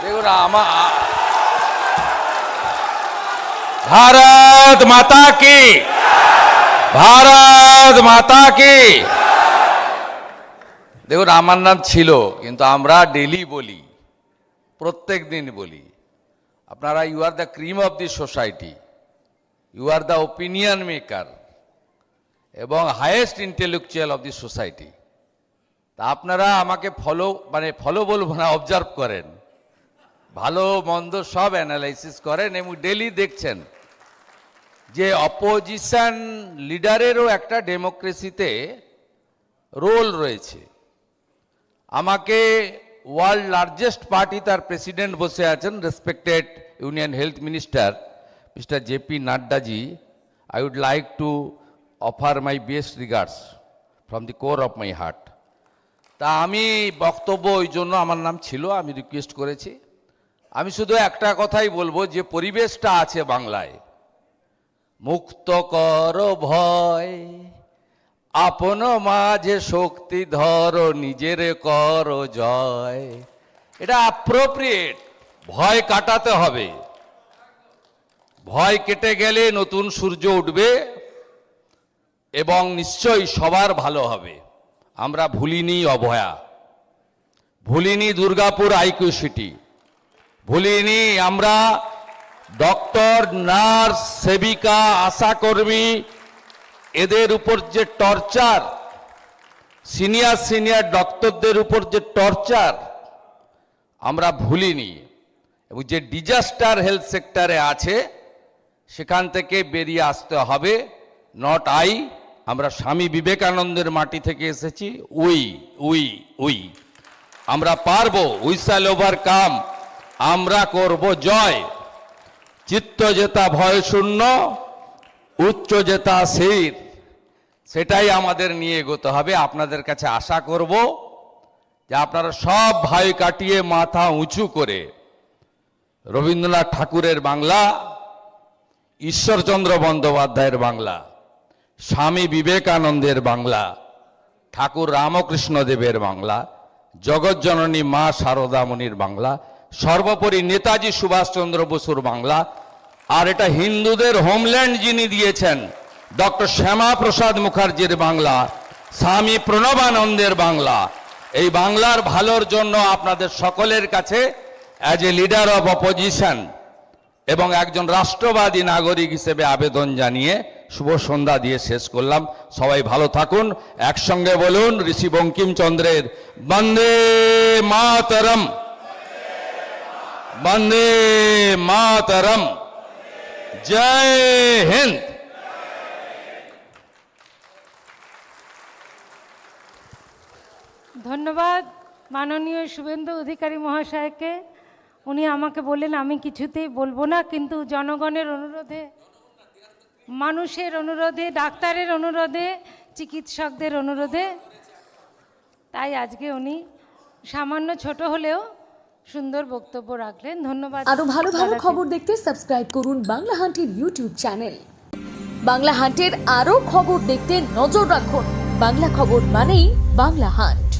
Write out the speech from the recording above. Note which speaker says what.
Speaker 1: দেখুন ভারত মাতা কি, ভারত মাতা কি। দেখুন আমার নাম ছিল, কিন্তু আমরা ডেলি বলি, প্রত্যেক দিন বলি, আপনারা you are the cream of the society, you are the opinion maker এবং highest intellectual of the society. তা আপনারা আমাকে ফলো বলবো না, অবজার্ভ করেন, ভালো মন্দ সব অ্যানালাইসিস করেন এবং ডেলি দেখছেন যে অপোজিশন লিডারেরও একটা ডেমোক্রেসিতে রোল রয়েছে। আমাকে ওয়ার্ল্ড লার্জেস্ট পার্টি, তার প্রেসিডেন্ট বসে আছেন, respected union health minister mister JP Nadda ji, I would like to offer my best regards from the core of my heart. তা আমি বক্তব্য ওই জন্য আমার নাম ছিল, আমি রিকোয়েস্ট করেছি। আমি শুধু একটা কথাই বলবো, যে পরিবেশটা আছে বাংলায়, মুক্ত কর ভয়, আপন মাঝে শক্তি ধর, নিজের কর জয়, এটা অ্যাপ্রোপ্রিয়েট। ভয় কাটাতে হবে, ভয় কেটে গেলে নতুন সূর্য উঠবে এবং নিশ্চয়ই সবার ভালো হবে। আমরা ভুলিনি অভয়া, ভুলিনি দুর্গাপুর আইকিউ সিটি, ভুলিনি আমরা ডক্টর, নার্স, সেবিকা, আশাকর্মী, এদের উপর যে টর্চার, সিনিয়র ডক্টরদের উপর যে টর্চার আমরা ভুলিনি। এবং যে ডিজাস্টার হেলথ সেক্টরে আছে সেখান থেকে বেরিয়ে আসতে হবে। নট আই, আমরা স্বামী বিবেকানন্দের মাটি থেকে এসেছি। উই আমরা পারবো, উই শ্যাল ওভারকাম, আমরা করব জয়। চিত্ত জেতা ভয় শূন্য, উচ্চ জেতা স্থির, সেটাই আমাদের নিয়ে এগোতে হবে। আপনাদের কাছে আশা করব যে আপনারা সব ভয় কাটিয়ে মাথা উঁচু করে রবীন্দ্রনাথ ঠাকুরের বাংলা, ঈশ্বরচন্দ্র বন্দ্যোপাধ্যায়ের বাংলা, স্বামী বিবেকানন্দের বাংলা, ঠাকুর রামকৃষ্ণ দেবের বাংলা, জগৎজননী মা শারদামণির বাংলা, সর্বোপরি নেতাজি সুভাষচন্দ্র বসুর বাংলা, আর এটা হিন্দুদের হোমল্যান্ড যিনি দিয়েছেন ডক্টর শ্যামা প্রসাদ মুখার্জির বাংলা, স্বামী প্রণবানন্দের বাংলা। এই বাংলার ভালোর জন্য আপনাদের সকলের কাছে as a leader of opposition এবং একজন রাষ্ট্রবাদী নাগরিক হিসেবে আবেদন জানিয়ে শুভ সন্ধ্যা দিয়ে শেষ করলাম। সবাই ভালো থাকুন, একসঙ্গে বলুন ঋষি বঙ্কিমচন্দ্রের বন্দে মাতরম, বন্দে মাতরম, জয় হিন্দ।
Speaker 2: ধন্যবাদ মাননীয় শুভেন্দু অধিকারী মহাশয়কে। উনি আমাকে বললেন আমি কিছুতেই বলবো না, কিন্তু জনগণের অনুরোধে, মানুষের অনুরোধে, ডাক্তারের অনুরোধে, চিকিৎসকদের অনুরোধে, তাই আজকে উনি সামান্য ছোট হলেও সুন্দর বক্তব্য রাখলেন। ধন্যবাদ।
Speaker 3: আরো ভালো ভালো খবর দেখতে সাবস্ক্রাইব করুন বাংলা হান্টের ইউটিউব চ্যানেল। বাংলা হান্টের আরো খবর দেখতে নজর রাখুন। বাংলা খবর মানেই বাংলা হান্ট।